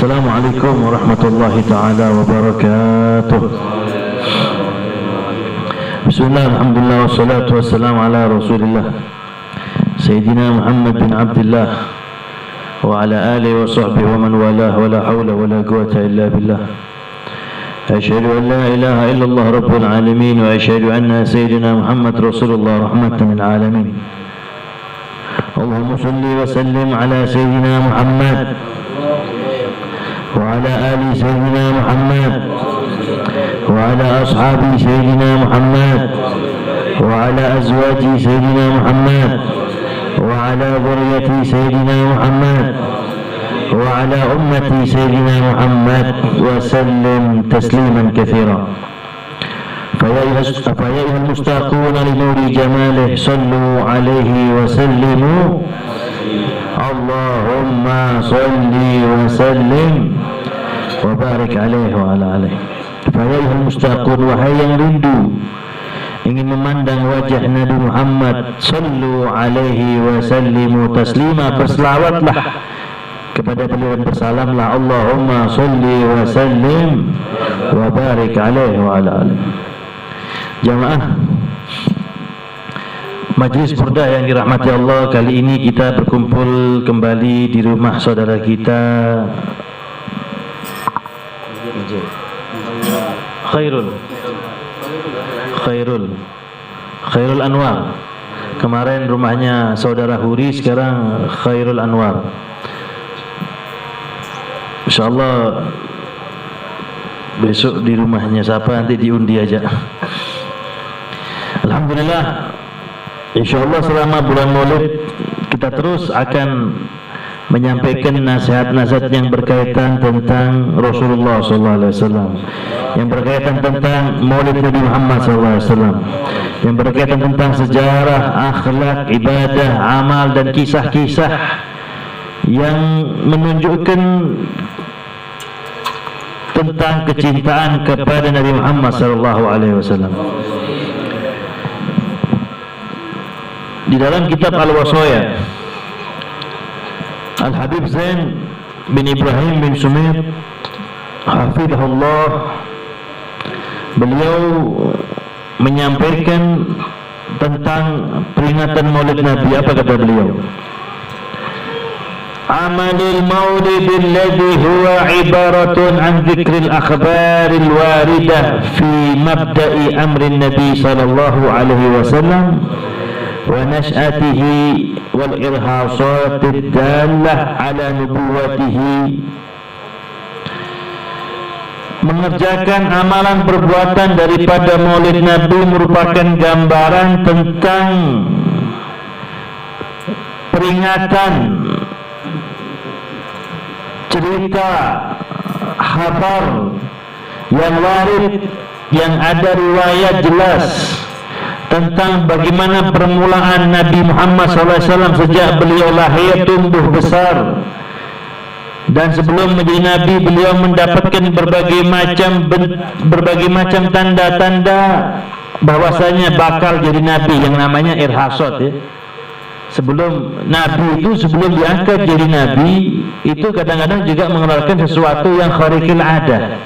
Assalamualaikum warahmatullahi ta'ala wabarakatuh. Bismillah, alhamdulillah, wassalatu wassalamu ala rasulillah Sayyidina Muhammad bin Abdullah wa ala alihi wa sahbihi wa man walah wa la hawla wa la quwata illa billah. Asyhadu an la ilaha illallah rabbul alamin wa asyhadu anna Sayyidina Muhammad Rasulullah rahmatan lil alamin. Allahumma salli wa sallim ala Sayyidina Muhammad وعلى آل سيدنا محمد وعلى أصحاب سيدنا محمد وعلى أزواج سيدنا محمد وعلى ذرية سيدنا محمد وعلى أمة سيدنا محمد وسلم تسليما كثيرا. فيا أيها المشتاقون لنور جماله صلوا عليه وسلموا Allahumma salli wa sallim wa barik alaihi wa ala alihi. Fayayhal mustaqun, wahai yang rindu ingin memandang wajah Nabi Muhammad, sallu alaihi wa sallimu taslima, berselawatlah kepada beliau dan bersalamlah. Allahumma salli wa sallim wa barik alaihi wa ala alihi. Jamaah Majlis Burdah yang dirahmati Allah, kali ini kita berkumpul kembali di rumah saudara kita Khairul Anwar. Kemarin rumahnya saudara Huri, sekarang Khairul Anwar. InsyaAllah besok di rumahnya siapa nanti diundi aja. Alhamdulillah, InsyaAllah selama bulan Maulid kita terus akan menyampaikan nasihat-nasihat yang berkaitan tentang Rasulullah SAW, yang berkaitan tentang Maulid Nabi Muhammad SAW, yang berkaitan tentang sejarah, akhlak, ibadah, amal dan kisah-kisah yang menunjukkan tentang kecintaan kepada Nabi Muhammad SAW. Di dalam kitab Al-Wasaya, Al-Habib Zain bin Ibrahim bin Sumit hafidhahullah, beliau menyampaikan tentang peringatan Maulid Nabi. Apa kata beliau? Amalul maulid alladhi huwa ibaratun an dzikril akhbaril waridah fi mabda'i amrin Nabi sallallahu alaihi wasallam wa nash'atihi wal irhasat ad-dallah ala nubuwwatihi. Mengerjakan amalan perbuatan daripada Maulid Nabi merupakan gambaran tentang peringatan, cerita, khabar yang warid, yang ada riwayat jelas tentang bagaimana permulaan Nabi Muhammad SAW sejak beliau lahir, tumbuh besar, dan sebelum menjadi Nabi beliau mendapatkan berbagai macam tanda-tanda bahwasanya bakal jadi Nabi, yang namanya irhasat ya. Sebelum Nabi itu, sebelum diangkat jadi Nabi itu kadang-kadang juga mengeluarkan sesuatu yang khariqil adah,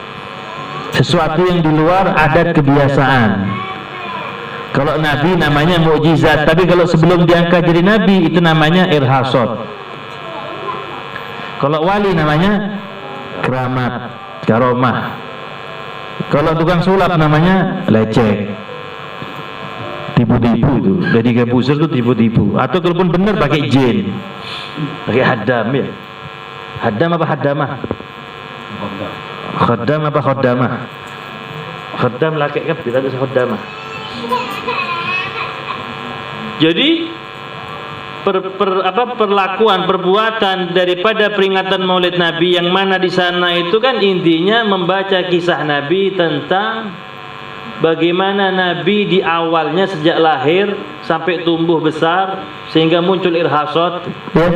sesuatu yang di luar adat kebiasaan. Kalau Nabi namanya mukjizat, tapi kalau sebelum diangkat jadi Nabi itu namanya irhasat. Kalau wali namanya keramat, karomah. Kalau tukang sulap namanya lecek, tipu-tipu itu. Jadi kebuser itu tipu-tipu. Atau kalaupun benar pakai jin, pakai hadam ya. Hadam apa hadamah? Khaddam apa khaddamah? Khaddam laki kan tidak ada khaddamah. Jadi perlakuan perbuatan daripada peringatan Maulid Nabi, yang mana di sana itu kan intinya membaca kisah Nabi tentang bagaimana Nabi di awalnya sejak lahir sampai tumbuh besar sehingga muncul irhasat ya.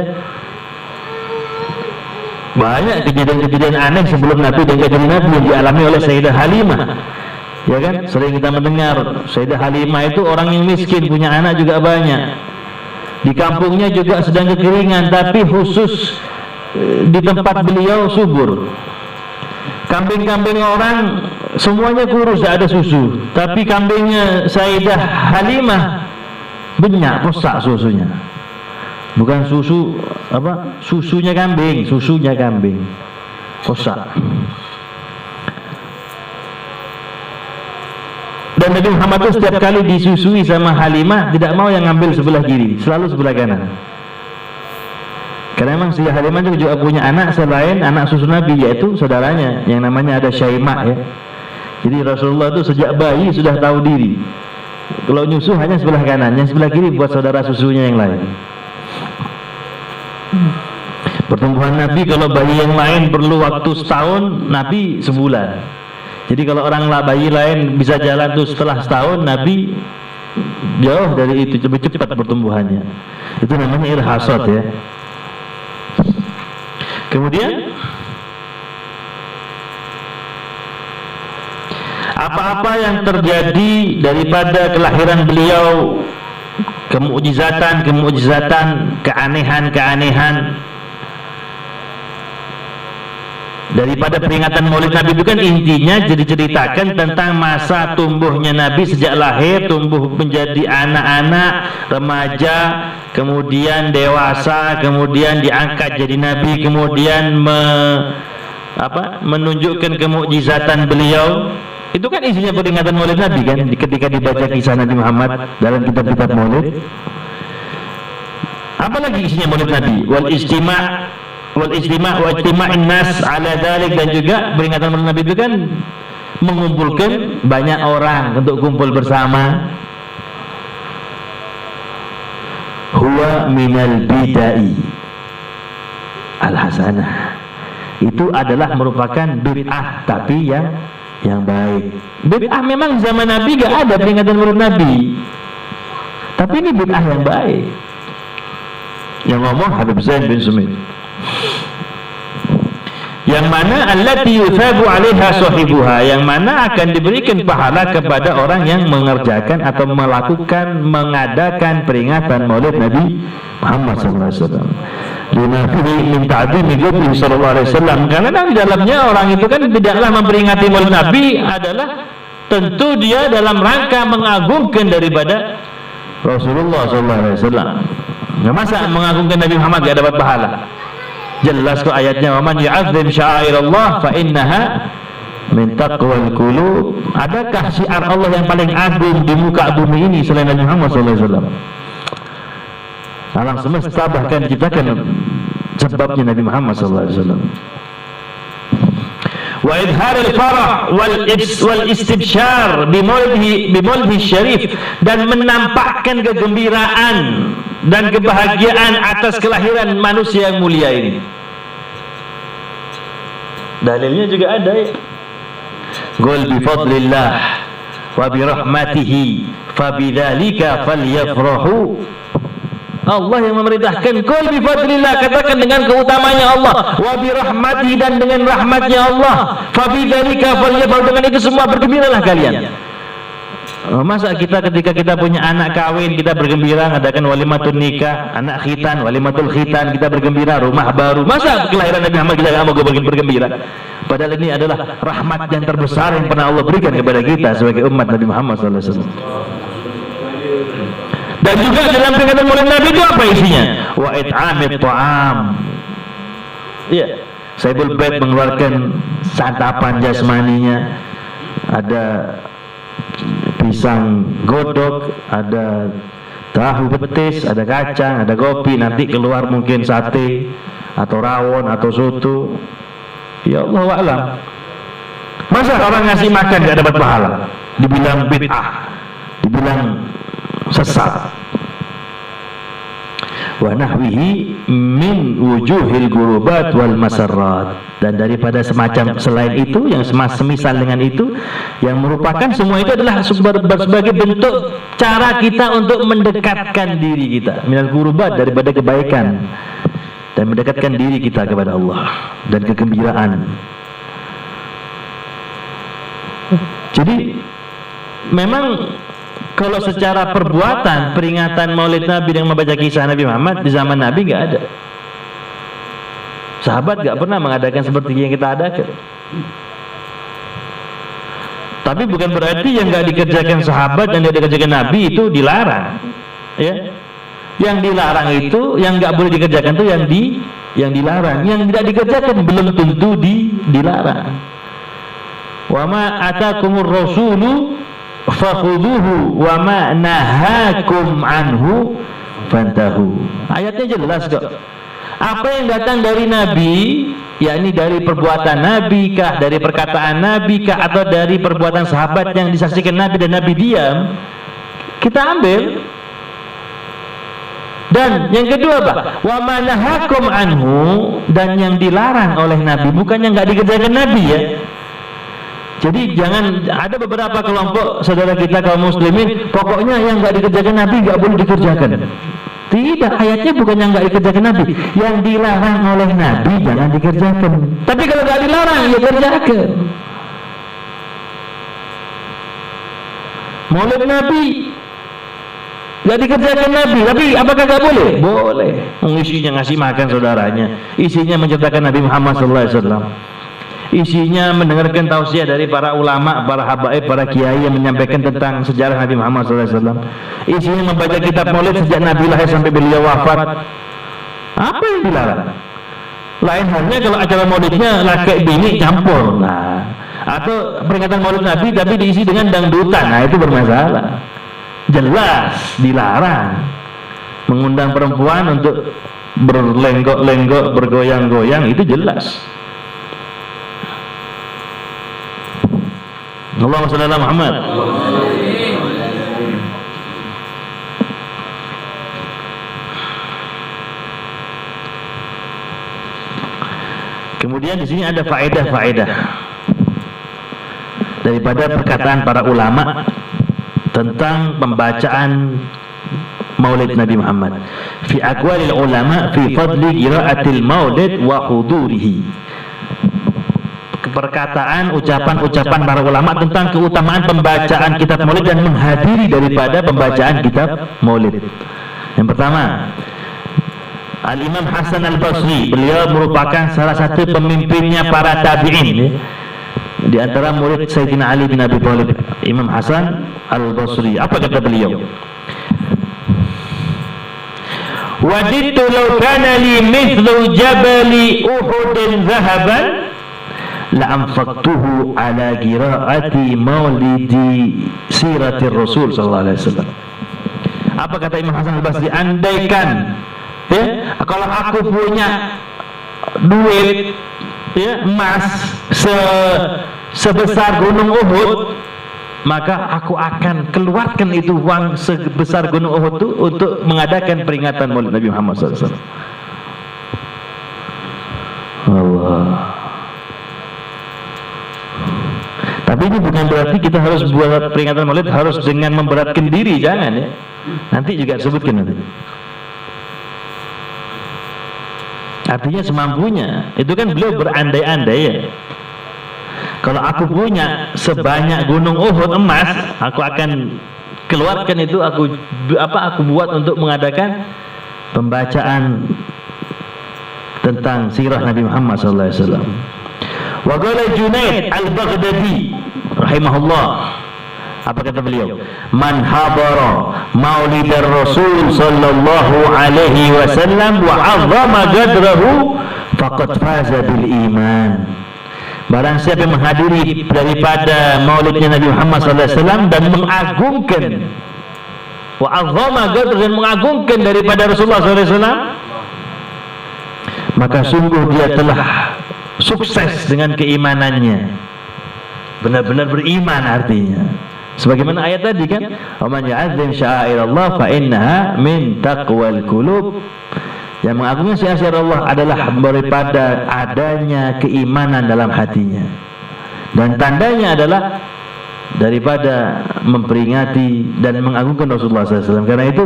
Banyak kejadian-kejadian aneh sebelum Nabi dan jadi Nabi yang dialami oleh Sayyidah Halimah. Ya kan, sering kita mendengar Sayyidah Halimah itu orang yang miskin, punya anak juga banyak. Di kampungnya juga sedang kekeringan, tapi khusus di tempat beliau subur. Kambing-kambing orang semuanya kurus, tidak ada susu. Tapi kambingnya Sayyidah Halimah banyak, posak susunya. Bukan susu apa? Susunya kambing, posak. Dan Nabi Muhammad itu setiap kali disusui sama Halimah tidak mau yang ngambil sebelah kiri, selalu sebelah kanan. Karena memang si Halimah juga punya anak selain anak susu Nabi, yaitu saudaranya yang namanya ada Syaimah ya. Jadi Rasulullah itu sejak bayi sudah tahu diri. Kalau nyusu hanya sebelah kanan, yang sebelah kiri buat saudara susunya yang lain. Pertumbuhan Nabi, kalau bayi yang lain perlu waktu setahun, Nabi sebulan. Jadi kalau orang bayi lain bisa jalan tuh setelah setahun, Nabi jauh dari itu, lebih cepat pertumbuhannya. Itu namanya irhasat ya. Kemudian apa-apa yang terjadi daripada kelahiran beliau, kemukjizatan, keanehan daripada peringatan Maulid Nabi itu kan intinya jadi ceritakan tentang masa tumbuhnya Nabi sejak lahir, tumbuh menjadi anak-anak, remaja, kemudian dewasa, kemudian diangkat jadi Nabi, kemudian menunjukkan kemukjizatan beliau. Itu kan isinya peringatan Maulid Nabi kan, ketika dibaca kisah Nabi Muhammad dalam kitab-kitab Maulid. Apalagi isinya Maulid Nabi? Wal ijtima' wa ijtima'in nas ala dzalik, dan juga peringatan Maulid Nabi itu kan mengumpulkan banyak orang untuk kumpul bersama. Huwa minal bidai al hasanah, itu adalah merupakan bid'ah tapi yang baik. Bid'ah memang zaman Nabi gak ada peringatan Maulid Nabi, tapi ini bid'ah yang baik. Yang ngomong Habib Zain bin Sumit, yang mana allati yuthabu 'alaiha sahibuha, yang mana akan diberikan pahala kepada orang yang mengerjakan atau mengadakan peringatan Maulid Nabi Muhammad sallallahu alaihi wasallam. Lima fi min ta'zimi Nabi sallallahu alaihi wasallam, karena di dalamnya orang itu kan tidaklah memperingati Maulid Nabi adalah tentu dia dalam rangka mengagungkan daripada Rasulullah sallallahu alaihi wasallam. Enggak masa mengagungkan Nabi Muhammad enggak dapat pahala. Jelas kok ayatnya, wa man yu'azzim sya'airallah fa innaha min taqwal qulub. Adakah syiar Allah yang paling agung di muka bumi ini selain Nabi Muhammad sallallahu alaihi wasallam? Alam semesta bahkan diciptakan sebabnya Nabi Muhammad sallallahu alaihi wasallam. Wa idharil farah wal istibsyar bi maulidhi syarif, dan menampakkan kegembiraan dan kebahagiaan atas kelahiran manusia yang mulia ini. Dalilnya juga ada ya. Qul bi fadlillah wa bi rahmatihi fa bidzalika falyafrahu. Allah yang memerintahkan, qul bi fadlillah, katakan dengan keutamanya Allah, wa bi rahmatihi, dan dengan rahmatnya Allah, fa bidzalika falyafrahu, dengan itu semua bergembiralah kalian. Masa kita ketika kita punya anak kawin kita bergembira, ngadakan walimatul nikah, anak khitan, walimatul khitan, kita bergembira, rumah baru. Masa kelahiran Nabi Muhammad kita enggak mau bergembira? Padahal ini adalah rahmat yang terbesar yang pernah Allah berikan kepada kita sebagai umat Nabi Muhammad sallallahu alaihi wasallam. Dan juga dalam peringatan Maulid Nabi itu apa isinya? Wa it'amit ta'am. Iya, Saibul Bait mengeluarkan santapan jasmaninya. Ada pisang godok, ada tahu betis, ada kacang, ada kopi, nanti keluar mungkin sate atau rawon atau soto. Ya Allah wa'alam. Masa orang ngasih makan gak dapat pahala? Dibilang bid'ah, dibilang sesat. Wa nahwihi min wujuhil gurubat wal masarrat, dan daripada semacam selain itu yang semisal dengan itu, yang merupakan semua itu adalah sebagai bentuk cara kita untuk mendekatkan diri kita minal gurubat, daripada kebaikan, dan mendekatkan diri kita kepada Allah dan kegembiraan. Jadi memang kalau secara perbuatan peringatan Maulid Nabi dengan membaca kisah Nabi Muhammad di zaman Nabi nggak ada. Sahabat gak pernah mengadakan seperti yang kita adakan. Tapi bukan berarti yang gak dikerjakan sahabat dan tidak dikerjakan Nabi itu dilarang. Ya, yang dilarang itu, yang gak boleh dikerjakan itu yang dilarang. Yang tidak dikerjakan belum tentu dilarang. Wa ma atakumur rasulu fakhuduhu wa ma nahakum anhu fantahu. Ayatnya jelas kok. Apa yang datang dari Nabi, yakni dari perbuatan Nabi kah, dari perkataan Nabi kah, atau dari perbuatan sahabat yang disaksikan Nabi dan Nabi diam, kita ambil. Dan yang kedua Pak, wa ma nahakum anhu, dan yang dilarang oleh Nabi, bukan yang nggak dikerjakan Nabi ya. Jadi jangan ada beberapa kelompok saudara kita kaum muslimin, pokoknya yang nggak dikerjakan Nabi nggak boleh dikerjakan. Tidak, ayatnya bukan yang nggak dikerjakan Nabi, yang dilarang oleh Nabi jangan dikerjakan. Tapi kalau nggak dilarang ya kerjakan. Maulid Nabi nggak dikerjakan Nabi, tapi apakah nggak boleh? Boleh. Isinya ngasih makan saudaranya, isinya menceritakan Nabi Muhammad SAW. Isinya mendengarkan tausiah dari para ulama, para habaib, para kiai yang menyampaikan tentang sejarah Nabi Muhammad SAW. Isinya membaca kitab maulid sejak Nabi lahir sampai beliau wafat. Apa yang dilarang? Lain halnya kalau acara maulidnya laki bini campur, nah, atau peringatan maulid Nabi tapi diisi dengan dangdutan, nah itu bermasalah. Jelas dilarang. Mengundang perempuan untuk berlenggok-lenggok, bergoyang-goyang, itu jelas. Allahumma shalli ala Muhammad. Kemudian di sini ada faedah-faedah daripada perkataan para ulama tentang pembacaan Maulid Nabi Muhammad. Fi aqwalil ulama fi fadli qiraatil maulid wa hudurihi. Perkataan, ucapan-ucapan para ulama tentang keutamaan pembacaan kitab maulid dan menghadiri daripada pembacaan kitab maulid. Yang pertama, Al-Imam Hasan Al-Basri, beliau merupakan salah satu pemimpinnya para tabi'in, di antara murid Sayyidina Ali bin Abi Thalib. Imam Hasan Al-Basri, apa kata beliau? Wadidtu law kana li mithlu jabali Uhudin zahaban la anfaqtuhu ala qiraati maulidi siratir Rasul sallallahu alaihi wasallam. Apa kata Imam Hasan Al-Basri? Andaikan ya, kalau aku punya duit ya, emas sebesar gunung Uhud, maka aku akan keluarkan itu uang sebesar gunung Uhud itu untuk mengadakan peringatan Maulid Nabi Muhammad SAW. Allah. Tapi ini bukan berarti kita harus buat peringatan Maulid harus dengan memberatkan diri, jangan ya. Nanti juga disebutkan nanti. Artinya semampunya. Itu kan beliau berandai-andai ya. Kalau aku punya sebanyak gunung Uhud emas, aku akan keluarkan itu, aku buat untuk mengadakan pembacaan tentang sirah Nabi Muhammad sallallahu alaihi wasallam. Wa qala Junaid Al-Baghdadi rahimahullah, apa kata beliau? Man hadara maulidar Rasul sallallahu alaihi wasallam wa 'azzama qadrahu faqad faza bil iman. Barang siapa yang menghadiri daripada maulidnya Nabi Muhammad sallallahu alaihi wasallam dan mengagungkan wa 'azzama qadrahu, dan mengagungkan daripada Rasulullah sallallahu alaihi wasallam, maka sungguh dia telah sukses dengan keimanannya. Benar-benar beriman artinya. Sebagaimana ayat tadi kan, "Waman ya'azzim sya'airallah fa innaha min taqwal qulub." Yang mengagungkan syiar-syiar Allah adalah daripada adanya keimanan dalam hatinya. Dan tandanya adalah daripada memperingati dan mengagungkan Rasulullah SAW. Karena itu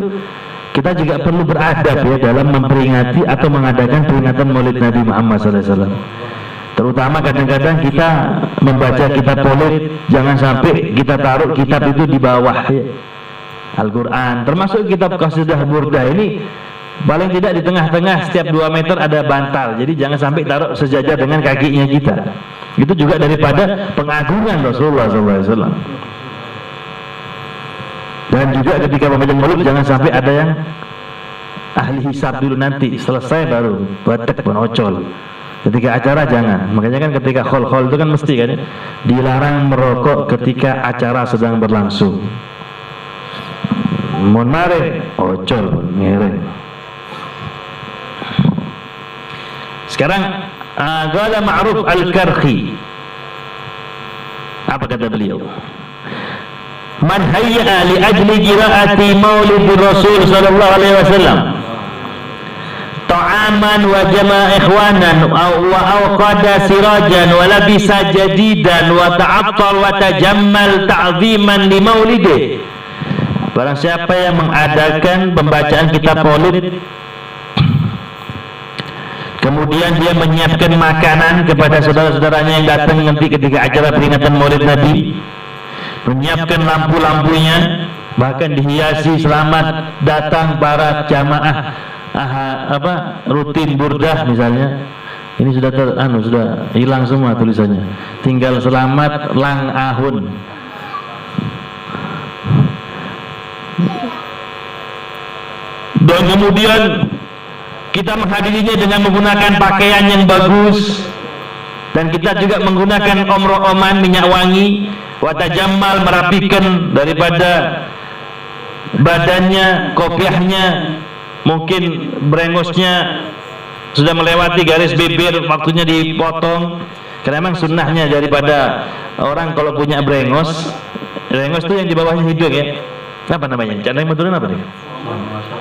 kita juga perlu beradab ya dalam memperingati atau mengadakan peringatan Maulid Nabi Muhammad SAW. Terutama kadang-kadang kita membaca kitab maulid, jangan sampai kita taruh kitab itu di bawah ya, Al-Quran. Termasuk kitab Qasidah Burdah ini Paling tidak di tengah-tengah setiap 2 meter ada bantal. Jadi jangan sampai taruh sejajar dengan kakinya kita. Itu juga daripada pengagungan Rasulullah SAW. Dan juga ketika membaca maulid jangan sampai ada yang ahli hisab dulu, nanti selesai baru batek penocol. Ketika acara jangan. Makanya kan ketika khol-khol itu kan mesti kan dilarang merokok ketika acara sedang berlangsung. Mohon mare ocol ngere. Sekarang qala Ma'ruf Al-Karhi, apa kata beliau? Man hayya li ajli qiraati maulid Rasul sallallahu alaihi wasallam ta'aman wa jama'a ikhwanan wa awqada sirajan wa labisa jadidan wa ta'attal wa tajammal ta'ziman li maulidih. Barang siapa yang mengadakan pembacaan kitab maulid, kemudian dia menyiapkan makanan kepada saudara-saudaranya yang datang nanti ketika acara peringatan maulid Nabi, menyiapkan lampu-lampunya, bahkan dihiasi selamat datang para jamaah rutin burdah misalnya. Ini sudah sudah hilang semua tulisannya, tinggal selamat lang ahun. Dan kemudian kita menghadirinya dengan menggunakan pakaian yang bagus, dan kita juga menggunakan omro-oman minyak wangi, watajammal merapikan daripada badannya, kopiahnya, mungkin brengosnya sudah melewati garis bibir, waktunya dipotong. Karena memang sunnahnya daripada orang kalau punya brengos itu yang di bawahnya hidung ya. Apa namanya? Jangan yang apa nih?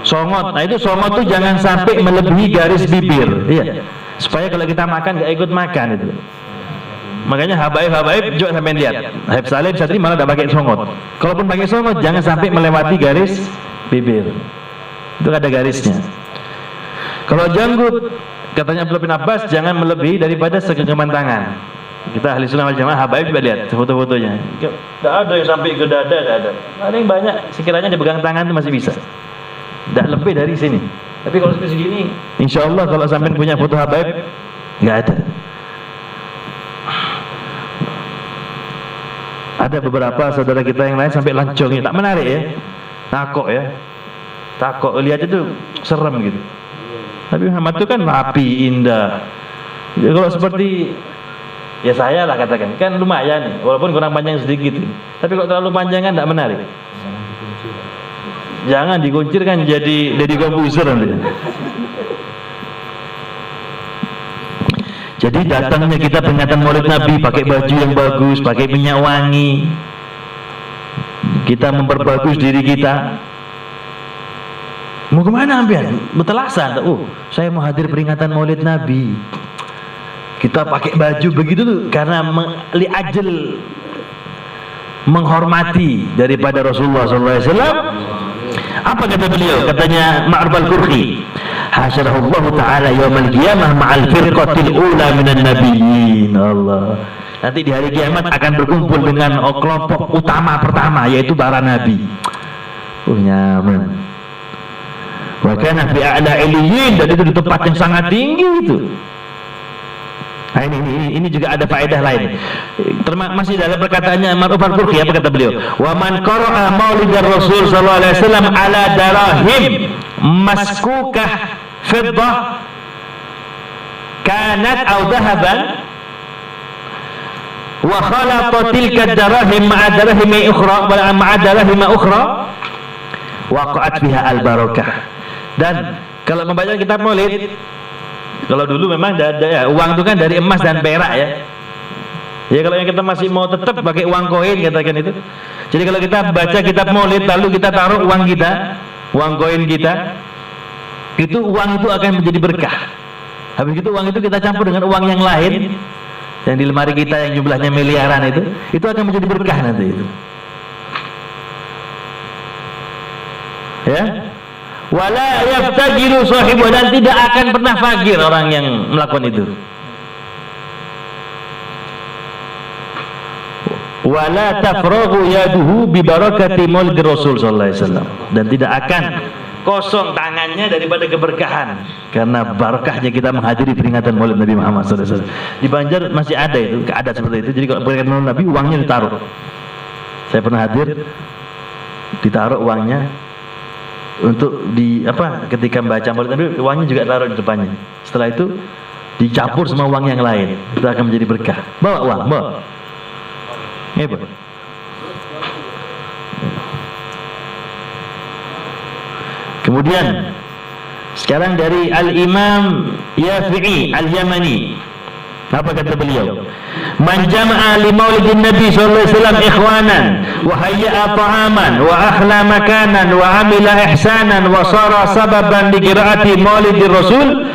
Songot. Nah itu songot tuh jangan sampai melebihi garis bibir. Iya. Supaya kalau kita makan nggak ikut makan itu. Makanya habaib juga sampai lihat. Habib Salim Satri malah tidak pakai songot. Kalaupun pakai songot jangan sampai melewati garis bibir. Itu ada garisnya. Kalau janggut, katanya Abdullah bin Abbas, jangan melebihi daripada segenggaman tangan. Kita ahli sunnah wal jamaah habaib coba lihat foto-fotonya. Tidak ada yang sampai ke dada, tidak ada. Ada yang banyak sekiranya dipegang tangan itu masih bisa. Tidak lebih dari sini. Tapi kalau seperti segini, insya Allah kalau sampai punya foto habaib, nggak ada. Ada beberapa saudara kita yang lain sampai lancong, tak menarik ya, takok ya, takok lihat itu serem gitu. Tapi Muhammad itu kan rapi, indah. Ya, kalau seperti ya saya lah katakan, kan lumayan, walaupun kurang panjang sedikit. Tapi kalau terlalu panjang kan tidak menarik. Jangan dikuncir kan jadi komputer nanti. Jadi datangnya kita peringatan maulid Nabi pakai baju yang bagus, pakai minyak wangi. Kita memperbagus diri kita. Mau kemana ambian? Betelasan. Saya mau hadir peringatan maulid Nabi. Kita pakai baju begitu tuh karena li'ajl menghormati daripada Rasulullah SAW. Apa kata beliau? Katanya Ma'ruf Al-Karhi, hasyarahullahu ta'ala yawmal qiyamah ma'al firqatil ula minan nabiyyin. Allah. Nanti di hari kiamat akan berkumpul dengan kelompok utama pertama, yaitu para nabi. Nyaman. Wa kana fi a'la iliyyin, dan itu di tempat yang sangat tinggi itu. Nah, ini juga ada faedah lain. Masih dalam perkataannya Ma'ruf Al-Karhi, apa kata beliau? Wa man qara'a maulidar Rasul sallallahu alaihi wasallam ala darahim maskukah fiddah kanat aw dhahaban wa khalata tilka darahim ma'a darahim ukhra wa ma'a darahim ukhra waqa'at fiha al-barakah. Dan kalau membaca kitab maulid, kalau dulu memang ada ya, uang itu kan dari emas dan perak ya. Ya kalau yang kita masih mau tetap pakai uang koin katakan itu. Jadi kalau kita baca kitab maulid lalu kita taruh uang kita, uang koin kita, itu uang itu akan menjadi berkah. Habis itu uang itu kita campur dengan uang yang lain yang di lemari kita yang jumlahnya miliaran itu akan menjadi berkah nanti itu. Ya. Wala yaftajiru sahibu, dan tidak akan pernah fakir orang yang melakukan itu. Wala tafraghu yaduhu bi barakati maulid Rasul sallallahu alaihi wasallam, dan tidak akan kosong tangannya daripada keberkahan. Karena barakahnya kita menghadiri peringatan Maulid Nabi Muhammad SAW. Di Banjar masih ada itu, keadaan seperti itu. Jadi kalau peringatan Maulid Nabi, uangnya ditaruh. Saya pernah hadir, ditaruh uangnya untuk ketika membaca Maulid Nabi, uangnya juga taruh di depannya. Setelah itu dicampur sama uang yang lain, itu akan menjadi berkah. Bawa uang, bawa. Hebat. Kemudian sekarang dari Al-Imam Yafi'i Al-Yamani, apa kata beliau? Man jama'a li maulidin Nabi sallallahu alaihi wasallam ikhwanan wa hayya'a ta'aman wa akhla makanan wa amila ihsanan wa sara sababan li qira'ati maulidir Rasul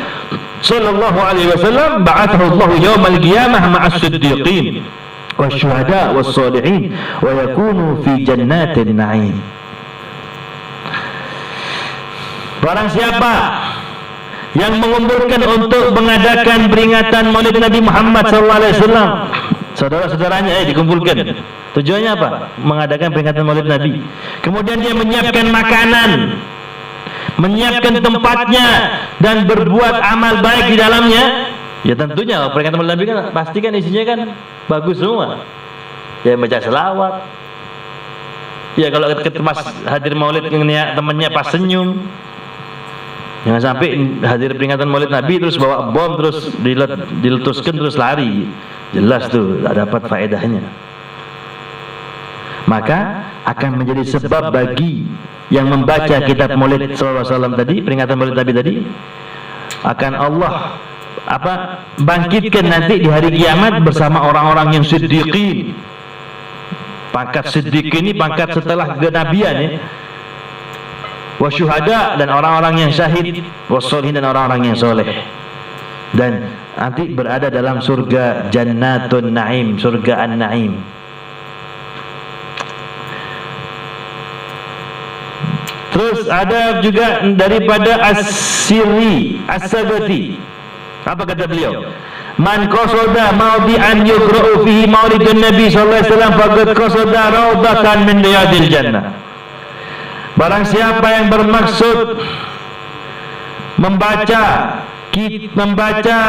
sallallahu alaihi wasallam, ba'athahu Allah yaumal qiyamah ma'as siddiqin wasyuhada was-shalihin wa yakunu fi jannatin na'im. Barang siapa yang mengumpulkan untuk mengadakan peringatan Maulid Nabi Muhammad SAW, saudara-saudaranya dikumpulkan. Tujuannya apa? Mengadakan peringatan Maulid Nabi. Kemudian dia menyiapkan makanan, menyiapkan tempatnya, dan berbuat amal baik di dalamnya. Ya tentunya peringatan Maulid Nabi kan pastikan isinya kan bagus semua. Ya baca selawat. Ya kalau pas hadir Maulid temannya pas senyum. Jangan sampai hadir peringatan Maulid Nabi terus bawa bom, terus diletuskan terus lari. Jelas tuh tak dapat faedahnya. Maka akan menjadi sebab bagi yang membaca kitab Maulid sallallahu alaihi wasallam tadi, peringatan Maulid Nabi tadi, akan Allah bangkitkan nanti di hari kiamat bersama orang-orang yang siddiqin. Pangkat siddiqin ini pangkat setelah kenabian ya. Wasyuhada, dan orang-orang yang syahid, wassolihin, dan orang-orang yang soleh, dan nanti berada dalam surga Jannatun Naim, surga An-Naim. Terus ada juga daripada As-Sirri As-Sabati, apa kata beliau? Man qasada mawdi'an yuqra'u fihi maulidun Nabi sallallahu alaihi wasallam faqad qasada raudatan min riyadil jannah. Barang siapa yang bermaksud membaca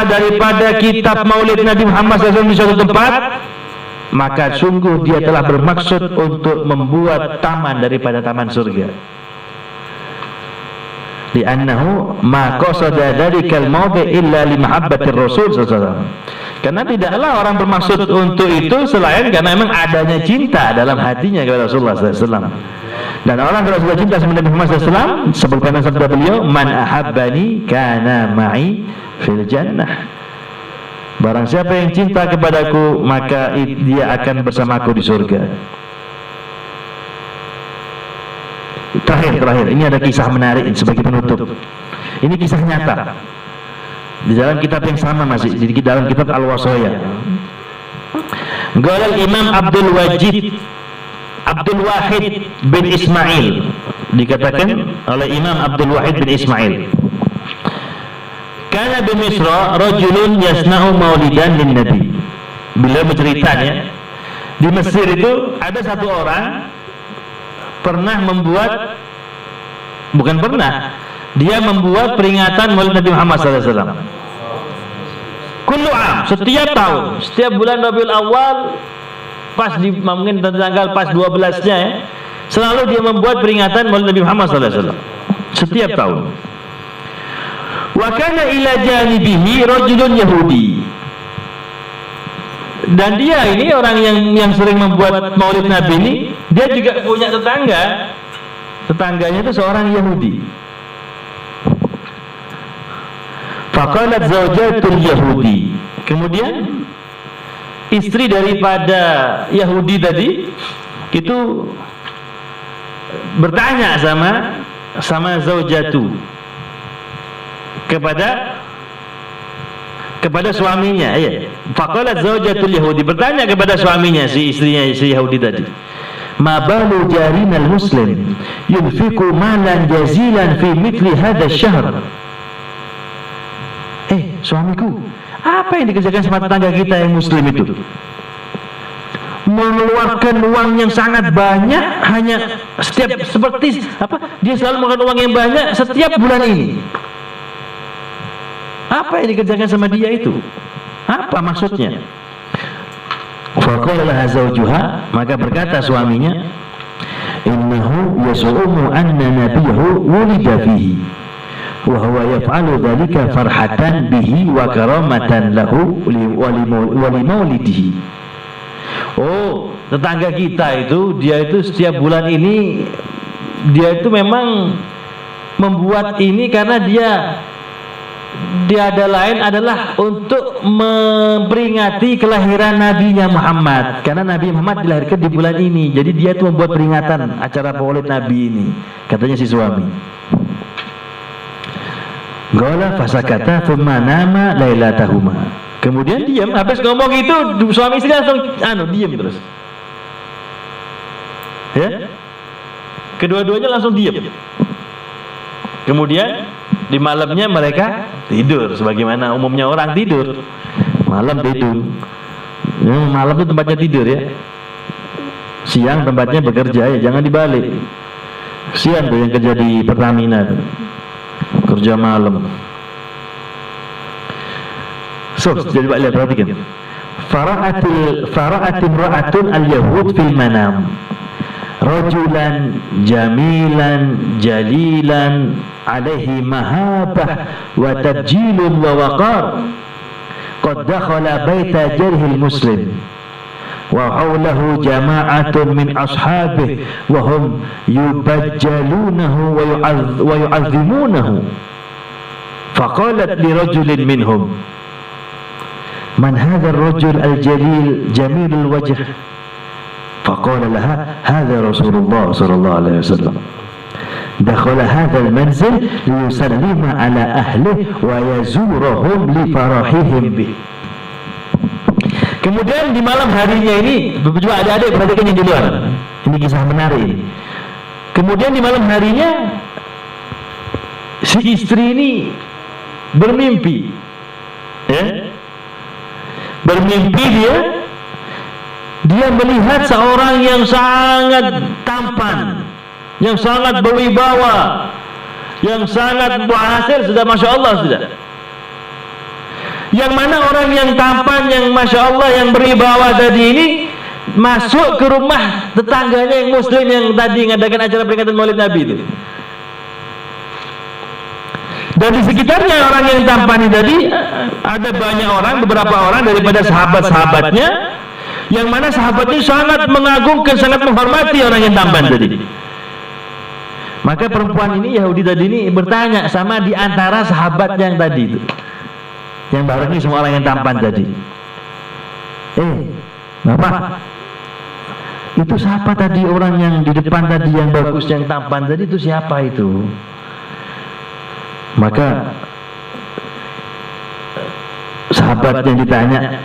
daripada kitab Maulid Nabi Muhammad SAW di suatu tempat, maka sungguh dia telah bermaksud untuk membuat taman daripada taman surga. Li'annahu ma qasada dzarikal mawdi' illa li mahabbatir Rasul SAW. Karena tidaklah orang bermaksud untuk itu selain karena memang adanya cinta dalam hatinya kepada Rasulullah SAW. Dan orang kalau sudah cinta sama Nabi Muhammad SAW, sebagaimana sabda beliau, man ahabbani kana ma'i fil jannah. Barang siapa yang cinta kepadaku, maka dia akan bersamaku di surga. Terakhir, ini ada kisah menarik sebagai penutup. Ini kisah nyata di dalam kitab yang sama, masih di dalam kitab Al-Wasaya. Qala Imam Abdul Wahid bin Ismail, dikatakan oleh Imam Abdul Wahid bin Ismail, kana di Misra rajulun yasna'u maulidan lin Nabi. Beliau menceritanya, di Mesir itu ada satu orang dia membuat peringatan Maulid Nabi Muhammad SAW. Kullu am, setiap tahun, setiap bulan Rabiul Awal, pas mungkin tanggal pas 12-nya ya, selalu dia membuat peringatan Maulid Nabi Muhammad SAW setiap tahun. Wa kana ila janibihi rajulun Yahudi, dan dia ini orang yang sering membuat Maulid Nabi ini, dia juga punya tetangganya itu seorang Yahudi. Faqalat zawjatul Yahudi, kemudian istri daripada Yahudi tadi itu bertanya sama zaujatu kepada suaminya, ya. Faqalat zaujatul Yahudi, bertanya kepada suaminya, si istrinya si Yahudi tadi, ma balu jarinal muslim yunfiqu malan jazilan fi mithli hadha syahr. Suamiku, apa yang dikerjakan sama tetangga kita yang muslim itu? mengeluarkan uang yang sangat banyak, hanya setiap seperti apa? Dia selalu mengeluarkan uang yang banyak setiap bulan ini. Apa yang dikerjakan sama dia itu? Apa maksudnya? Faqala laha zawjuha, maka berkata suaminya, innahu yasu'umu anna nabiyahu wulida fihi wa huwa yaf'alu dhalika farhatan bihi wa karamatan lahu wa li maulidihi. Oh, tetangga kita itu, dia itu setiap bulan ini, dia itu memang membuat ini karena dia ada lain adalah untuk memperingati kelahiran Nabinya Muhammad, karena Nabi Muhammad dilahirkan di bulan ini. Jadi dia itu membuat peringatan acara maulid Nabi ini, katanya si suami. Qala fasakata thumma nama lailatahuma. Kemudian diam, habis ngomong itu suami istri langsung diam terus. Ya? Kedua-duanya langsung diam. Kemudian di malamnya mereka tidur sebagaimana umumnya orang tidur. Malam tidur. Ya, malam itu tempatnya tidur ya. Siang tempatnya bekerja ya, jangan dibalik. Siang tuh yang kerja di Pertamina tuh. Kerja malam. So, jadi Pak lihat, perhatikan. Fara'atin ra'atun al-yahud fil manam. Rajulan jamilan jalilan alaihi mahabah wa tabjilun wa waqar qad dakhala baita jarhil muslim wa hawlahu jama'atun min ashabihi wa hum yubajjalunahu wa yu'azzimunahu faqalat li rajulin minhum man hadha ar-rajul al-jalil jamilul wajh faqala laha hadha Rasulullah sallallahu alaihi wasallam dakhala hadha al-manzil liyusallima ala ahlihi wa yazurahum li farahihim bih. Kemudian di malam harinya ini, juga adik-adik perhatikan yang di luar. Ini kisah menarik. Kemudian di malam harinya si istri ini bermimpi. Ya? Bermimpi dia melihat seorang yang sangat tampan, yang sangat berwibawa, yang sangat berhasil, sudah Masya Allah sudah. Yang mana orang yang tampan, yang Masya Allah, yang berwibawa tadi ini masuk ke rumah tetangganya yang muslim yang tadi mengadakan acara peringatan maulid Nabi itu. Dan di sekitarnya orang yang tampan ini tadi ada banyak orang, beberapa orang daripada sahabat-sahabatnya, yang mana sahabatnya sangat mengagungkan, sangat menghormati orang yang tampan tadi. Maka perempuan ini, Yahudi tadi ini bertanya sama di antara sahabat yang tadi itu, yang barengi semua orang yang tampan tadi. Bapak, itu siapa tadi orang yang di depan tadi yang bagus, yang tampan tadi itu siapa itu? Maka sahabat yang ditanya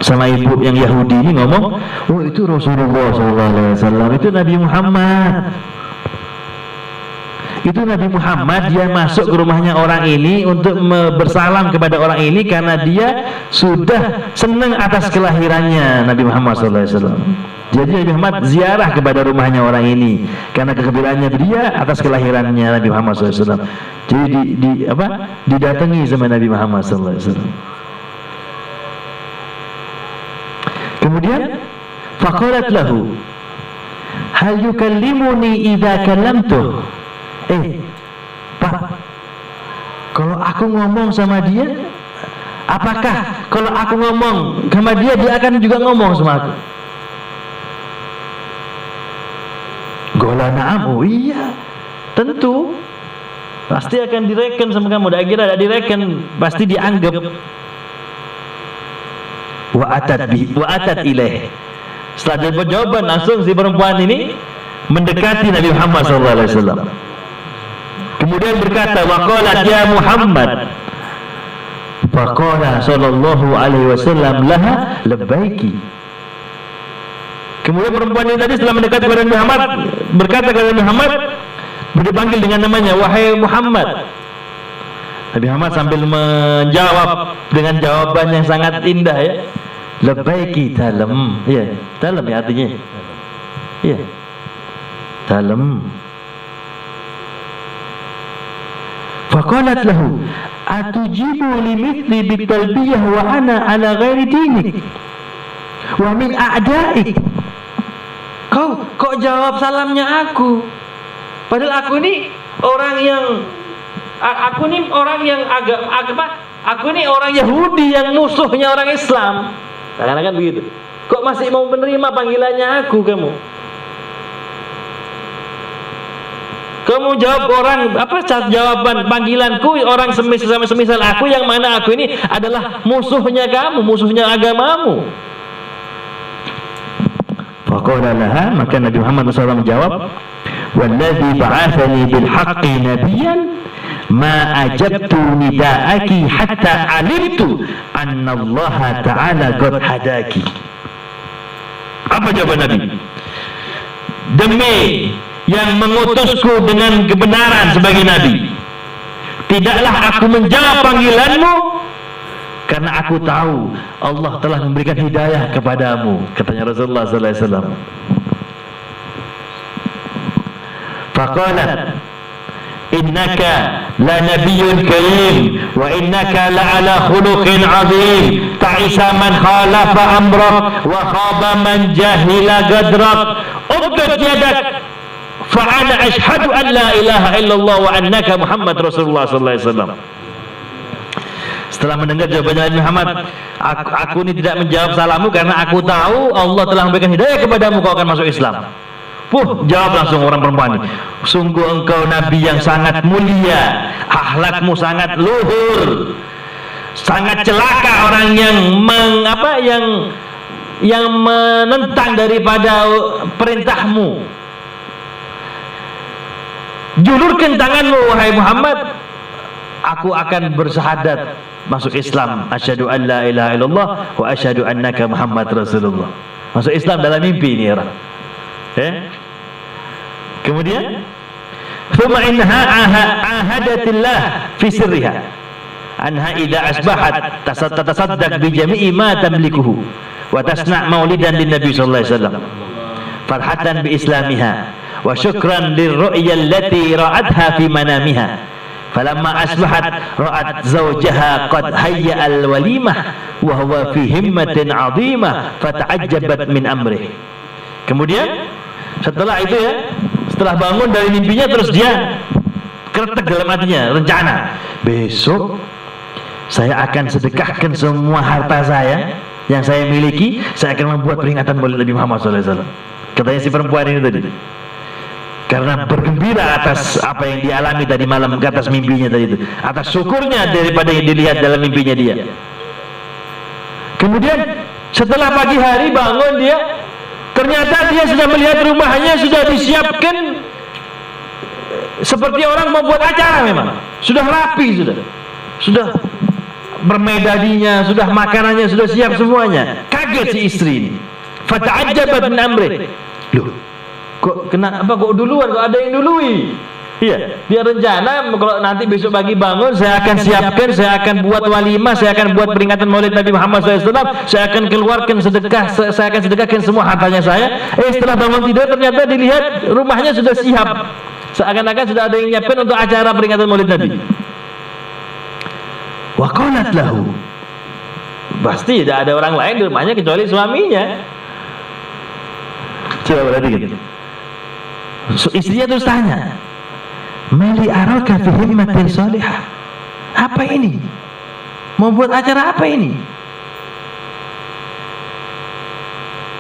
sama ibu yang Yahudi ini ngomong, oh itu Rasulullah SAW, itu Nabi Muhammad. Itu Nabi Muhammad, dia masuk ke rumahnya orang ini untuk bersalam kepada orang ini karena dia sudah senang atas kelahirannya Nabi Muhammad SAW. Jadi Nabi Muhammad ziarah kepada rumahnya orang ini karena kegembiraannya dia atas kelahirannya Nabi Muhammad SAW. Jadi didatangi sama Nabi Muhammad SAW. Kemudian faqalat lahu hal yukallimuni idza kallamtu. Pak, kalau aku ngomong sama dia, apakah kalau aku ngomong sama dia, dia akan juga ngomong sama aku? Qala na'am, oh iya, tentu pasti akan direken sama kamu. Dak kira ada direken, pasti dianggap. Wa atat ilaih. Setelah dapat jawaban, langsung si perempuan ini mendekati Nabi Muhammad SAW. Kemudian berkata, waqalat ya Muhammad. Faqala sallallahu alaihi wasallam laha labbaiki. Kemudian perempuan ini tadi setelah mendekat kepada Nabi Muhammad berkata kepada Nabi Muhammad, dipanggil dengan namanya, wahai Muhammad. Nabi Muhammad sambil menjawab dengan jawaban yang sangat indah ya. Labbaiki dalam. Ya, dalam ya artinya. Ya. Dalam. Faqalat lahu atujibu limithli bitalbiyah wa ana ala ghairi dinik wa min a'daik. Kau jawab salamnya aku, padahal aku ini orang yang aku ini orang Yahudi yang musuhnya orang Islam. Karena kan begitu. Kok masih mau menerima panggilannya aku kamu? Kamu jawab orang jawaban panggilanku orang semisal aku, yang mana aku ini adalah musuhnya kamu, musuhnya agamamu. Faqala laha, maka Nabi Muhammad SAW menjawab, "Walladzi ba'athani bil haqqi nabiyyan ma ajabtu nida'aki hatta alimtu anna Allah ta'ala qad hadaki." Apa jawaban Nabi? Demi yang mengutusku dengan kebenaran sebagai Nabi, tidaklah aku menjawab panggilanmu karena aku tahu Allah telah memberikan hidayah kepadamu, katanya Rasulullah SAW. Faqalat innaka la nabiyyun karim wa innaka la ala khuluqin azim ta'isa man khalafa amrak wa khaba man jahila gadrak ubdat yadak fa'ana ashhadu an la ilaha illallah wa annaka Muhammad Rasulullah sallallahu alaihi wasallam. Setelah mendengar jawabannya Muhammad, aku ini tidak menjawab salammu karena aku tahu Allah telah memberikan hidayah kepadamu, kau akan masuk Islam. Jawab langsung orang perempuan ini, sungguh engkau nabi yang sangat mulia, akhlakmu sangat luhur, sangat celaka orang yang menentang daripada perintahmu. Julurkan tanganmu wahai Muhammad, aku akan bersyahadat masuk Islam, asyhadu an la ilaha illallah wa asyhadu annaka Muhammad Rasulullah. Masuk Islam dalam mimpi ini orang. Kemudian thumma innaha ahadatillah fi sirriha anha idza asbahat tatasaddaq bi jami'i ma tamlikuhu wa tasna' maulidan lin nabi sallallahu alaihi wasallam farhatan bi islamiha wa syukran lirru'ya allati ra'atha fi manamiha falamma asbahat ra'at zawjaha qad hayya al-walimah wa huwa fi himmatin 'azimah fata'ajjabat min amrih. Kemudian setelah itu setelah bangun dari mimpinya, terus dia kretek dalam hatinya, rencana besok saya akan sedekahkan semua harta saya yang saya miliki, saya akan membuat peringatan Maulid Nabi Muhammad SAW. Katanya si perempuan ini tadi, karena bergembira atas apa yang dialami tadi malam, ke atas mimpinya tadi itu, atas syukurnya daripada yang dilihat dalam mimpinya dia. Kemudian setelah pagi hari bangun dia, ternyata dia sudah melihat rumahnya sudah disiapkan seperti orang mau buat acara, memang sudah rapi, sudah bermedadinya, sudah makanannya sudah siap semuanya. Kaget si istri ini. Fata'ajjabat min amri. Loh, kok duluan, kok ada yang dului? Iya, dia rencana kalau nanti besok pagi bangun saya akan siapkan, saya akan buat walimah, saya akan buat peringatan Maulid Nabi Muhammad SAW, saya akan keluarkan sedekah, saya akan sedekahkan semua hartanya saya. Setelah bangun tidur ternyata dilihat rumahnya sudah siap, seakan-akan sudah ada yang nyiapkan untuk acara peringatan Maulid Nabi. Wa qalat lahu, pasti tidak ada orang lain di rumahnya kecuali suaminya. Coba perhatikan, istrinya terus tanya, mali araka fi himmatin salihah. Apa ini? Mau buat acara apa ini?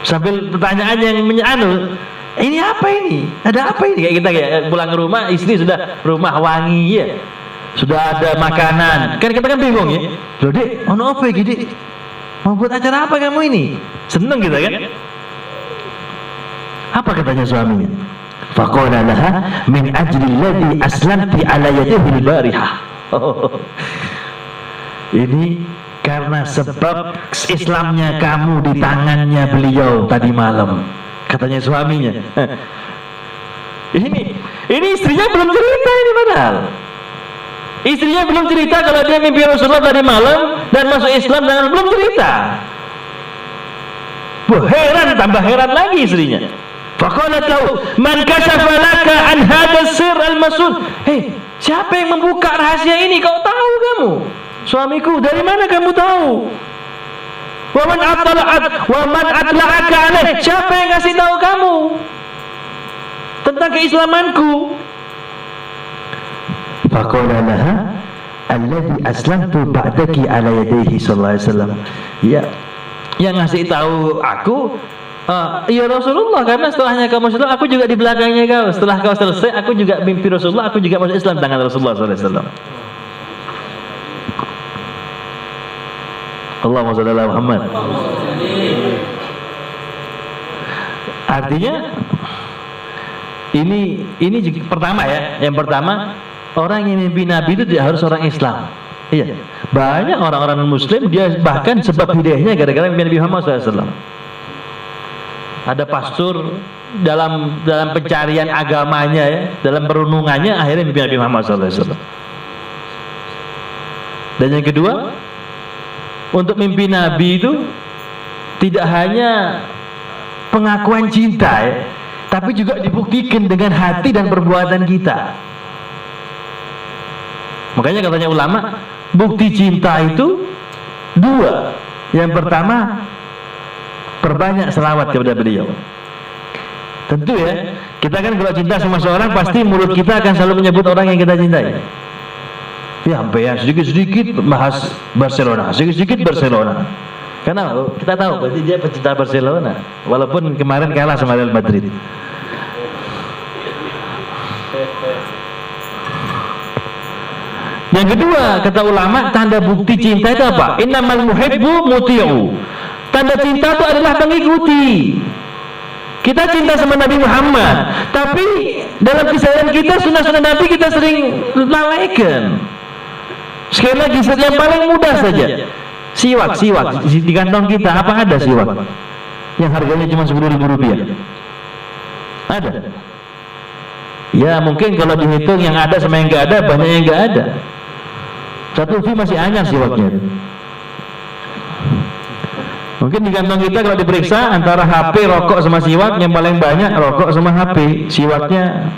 Sambil pertanyaan yang ini apa ini? Ada apa ini? Kayak kita pulang ke rumah, istri sudah rumah wangi ya, sudah ada makanan. Kan kita kan bingung ya. Loh Dek, ono apa iki Dek? Mau buat acara apa kamu ini? Seneng kita kan? Apa katanya suaminya? Faqala laha min ajli alladhi aslamti ala yadihi al-barihah. Ini karena sebab Islamnya kamu di tangannya beliau tadi malam, katanya suaminya. Ini istrinya belum cerita ini, padahal istrinya belum cerita kalau dia mimpi Rasulullah tadi malam dan masuk Islam, dan belum cerita. Wah, heran, tambah heran lagi istrinya. Faqalat lahu, "Man kashafa laka an hadha sir al-masun?" Hei, siapa yang membuka rahasia ini? Kau tahu kamu? Suamiku, dari mana kamu tahu? Wa man atla'aka alaih? Siapa yang kasih tahu kamu tentang keislamanku? Faqala laha, "Alladhi aslamtu ba'daki ala yadayhi sallallahu alaihi wasallam." Ya, yang ngasih tahu aku ya Rasulullah, karena setelahnya kamu Islam, aku juga di belakangnya kau. Setelah kau selesai, aku juga mimpi Rasulullah, aku juga masuk Islam tangan Rasulullah SAW. Allahumma shalli ala Muhammad. Artinya ini juga, pertama ya, yang pertama, orang yang mimpi Nabi itu tidak harus orang Islam. Iya, banyak orang-orang Muslim dia bahkan sebab hidayahnya gara-gara mimpi Nabi Muhammad SAW. Ada pastor dalam pencarian agamanya ya, dalam perenungannya akhirnya mimpi Nabi Muhammad SAW. Dan yang kedua, untuk mimpi Nabi itu tidak hanya pengakuan cinta ya, tapi juga dibuktikan dengan hati dan perbuatan kita. Makanya katanya ulama, bukti cinta itu dua. Yang pertama, perbanyak selawat kepada beliau. Tentu ya, kita kan kalau cinta sama seorang pasti mulut kita akan selalu menyebut orang yang kita cintai. Ya, sampai yang sedikit-sedikit bahas Barcelona, sedikit-sedikit Barcelona. Karena kita tahu berarti dia pecinta Barcelona, walaupun kemarin kalah sama Real Madrid. Yang kedua, kata ulama, tanda bukti cinta itu apa? Innamal muhibbu muti'u. Tanda cinta itu adalah mengikuti. Kita cinta sama Nabi Muhammad, tapi dalam kesayangan kita sunnah-sunnah Nabi kita sering lalaikan. Sekali lagi, yang paling mudah saja, siwak di kantong kita, apa ada siwak yang harganya cuma Rp10.000? Ada? Ya mungkin kalau dihitung yang ada sama yang nggak ada, banyak yang nggak ada. Satu fee masih anyar siwaknya. Mungkin di kantong kita kalau diperiksa antara HP, rokok sama siwak, yang paling banyak rokok sama HP, siwaknya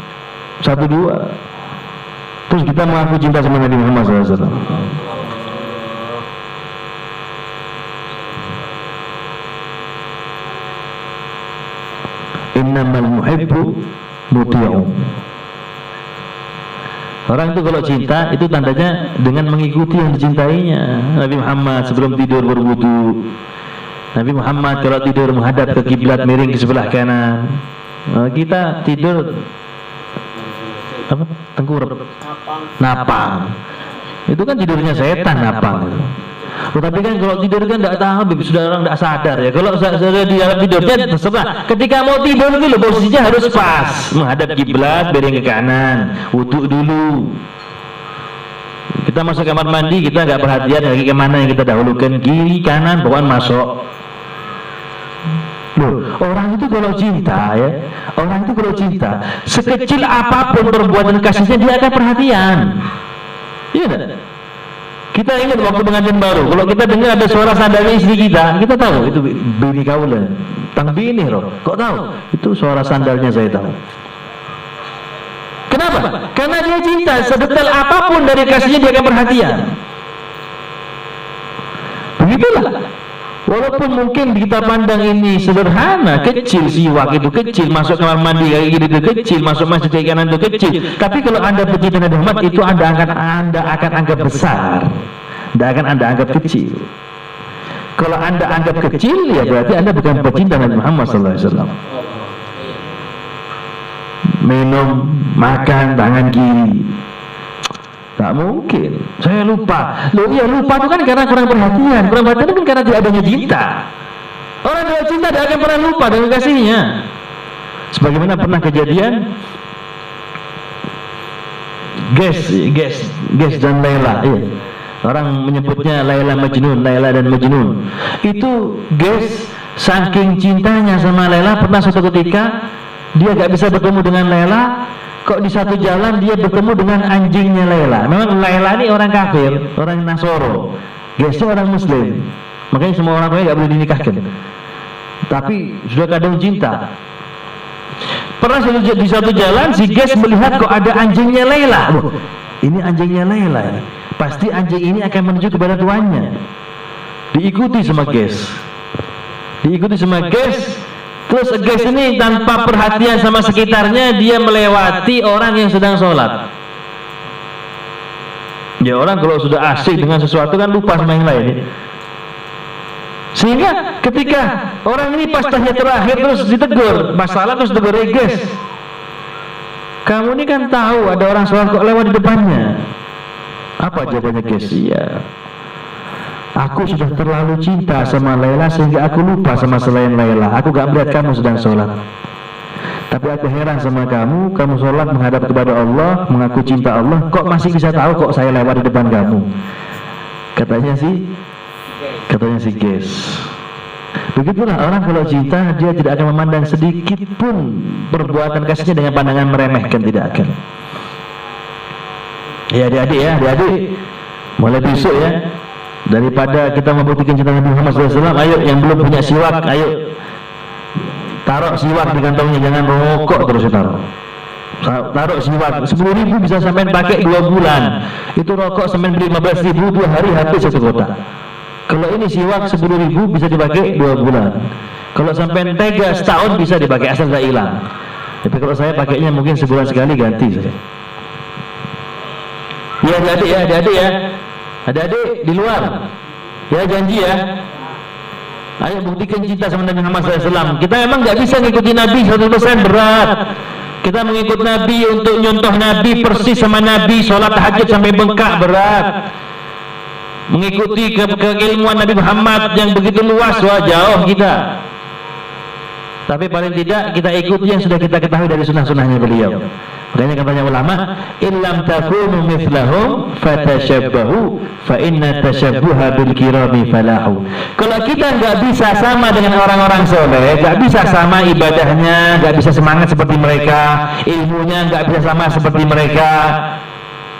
1-2. Terus kita mengaku cinta sama Nabi Muhammad SAW. Innamal muhibbu muti'u. Orang itu kalau cinta itu tandanya dengan mengikuti yang dicintainya. Nabi Muhammad sebelum tidur berwudu. Nabi Muhammad kalau tidur menghadap ke kiblat, miring ke sebelah kanan. Kita tidur apa? Tengkurap, napang. Itu kan tidurnya setan, napang itu. Tapi kan kalau tidur kan tidak tahu, sudah orang tidak sadar ya. Kalau sudah di dalam tidurnya terserah. Ketika mau tidur itu loh, posisinya harus pas, menghadap kiblat, miring ke kanan, wudu dulu. Kita masuk kamar mandi, kita nggak perhatian lagi kemana yang kita dahulukan, kiri kanan, bawaan masuk. Loh, orang itu kalau cinta ya, orang itu kalau cinta, sekecil apapun perbuatan kasihnya dia akan perhatian. Iya enggak? Kita ingat waktu pengantin baru, kalau kita dengar ada suara sandalnya istri kita tahu itu bini kaulah, tang bini roh. Kok tahu? Itu suara sandalnya saya tahu. Kenapa? Karena dia cinta, sedetail apapun dari kasihnya dia akan perhatian. Begitulah. Walaupun mungkin kita pandang ini sederhana, kecil, siwak itu kecil, masuk kamar mandi kayak gini itu kecil, masuk masjid kayak kanan itu kecil. Tapi kalau Anda pecinta Nabi Muhammad itu Anda akan anggap besar, Anda akan anggap kecil. Kalau Anda anggap kecil, ya berarti Anda bukan pecinta Nabi Muhammad SAW. Minum, makan tangan kiri. Tak mungkin. Saya lupa. Loh iya, lupa itu kan karena kurang perhatian. Kurang perhatian itu kan karena tidak adanya cinta. Orang tidak cinta tidak akan pernah lupa dengan kasihnya. Sebagaimana pernah kejadian Ges dan Laila. Iya. Orang menyebutnya Laila Majnun, Laila dan Majnun. Itu Ges saking cintanya sama Laila, pernah suatu ketika dia gak bisa bertemu dengan Laila. Kok di satu jalan dia bertemu dengan anjingnya Laila. Memang Laila ini orang kafir, orang Nasoro. Gesnya orang Muslim. Makanya semua orang tuanya gak boleh dinikahkan. tapi sudah kadung cinta. Pernah di suatu jalan si Ges melihat kok ada anjingnya Laila. Ini anjingnya Laila. Pasti anjing ini akan menuju kepada tuannya. Diikuti sama Ges. Terus Ges ini tanpa perhatian sama sekitarnya, dia melewati orang yang sedang sholat. Ya, orang kalau sudah asik dengan sesuatu kan lupa sama yang lain. Sehingga ketika orang ini pas tahiyat terakhir terus ditegur, masalah terus ditegur, Ges, kamu ini kan tahu ada orang sholat kok lewat di depannya. Apa jawabannya Ges? Iya, aku sudah terlalu cinta sama Laila sehingga aku lupa sama selain Laila. Aku gak melihat kamu sedang sholat. Tapi aku heran sama kamu sholat menghadap kepada Allah, mengaku cinta Allah, kok masih bisa tahu kok saya lewat di depan kamu. Katanya si Ges. Begitulah orang kalau cinta, dia tidak akan memandang sedikit pun perbuatan kasihnya dengan pandangan meremehkan, tidak akan. Ya adik-adik, mulai besok ya, daripada kita membuktikan cinta Nabi Muhammad SAW, ayo yang belum punya siwak, ayo taruh siwak di kantongnya, jangan rokok terus taruh siwak. 10.000 bisa sampai pakai 2 bulan. Itu rokok sampai beli 15.000, 2 hari habis 1 kotak. Kalau ini siwak 10.000 bisa dipakai 2 bulan. Kalau sampai tega setahun bisa dipakai asal nggak hilang. Tapi kalau saya pakainya mungkin sebulan sekali ganti saya. Ya adik-adik ya. Adik-adik di luar. Ya janji ya. Ayo buktikan cinta sama Nabi Muhammad SAW. Kita memang nggak bisa ngikuti Nabi 100% berat. Kita mengikut Nabi untuk nyontoh Nabi persis sama Nabi, sholat tahajud sampai bengkak berat. Mengikuti keilmuan Nabi Muhammad yang begitu luas, wah jauh kita. Tapi paling tidak kita ikuti yang sudah kita ketahui dari sunnah-sunnahnya beliau. Makanya katanya ulama, illam takunu mithlahum fatashabbahu fa inna tashabbuha bil kirami falahu. Kalau kita nggak bisa sama dengan orang-orang soleh, nggak bisa sama ibadahnya, nggak bisa semangat seperti mereka, ilmunya nggak bisa sama seperti mereka,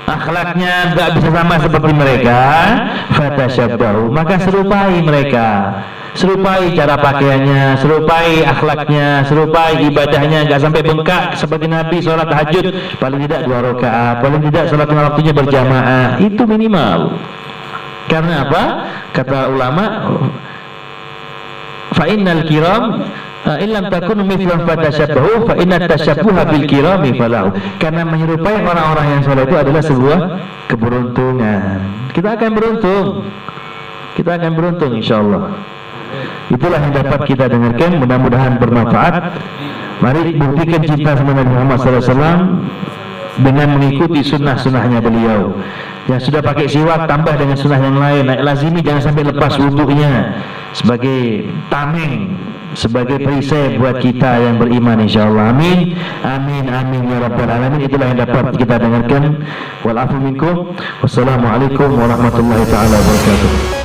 akhlaknya nggak bisa sama seperti mereka, fatashabbahu, maka serupai mereka. Serupai cara pakaiannya, serupai akhlaknya, serupai ibadahnya, nggak sampai bengkak seperti Nabi sholat tahajud paling tidak 2 rakaat, paling tidak sholat waktunya berjamaah, itu minimal. Karena apa? Kata ulama, fa innal kiram illam takunu mithlan fatashabbahu fa inna tashabbuha bil kirami falahu. Karena menyerupai orang-orang yang soleh itu adalah sebuah keberuntungan. Kita akan beruntung insyaallah. Itulah yang dapat kita dengarkan, mudah-mudahan bermanfaat. Mari buktikan cinta sama Nabi Muhammad SAW dengan mengikuti sunnah-sunnahnya beliau. Yang sudah pakai siwak, tambah dengan sunnah yang lain. Lazimi jangan sampai lepas wudunya, sebagai tameng, sebagai perisai buat kita yang beriman insyaallah. Amin ya rabbal alamin. Itulah yang dapat kita dengarkan. Wal afu minkum. Wassalamualaikum warahmatullahi taala wabarakatuh.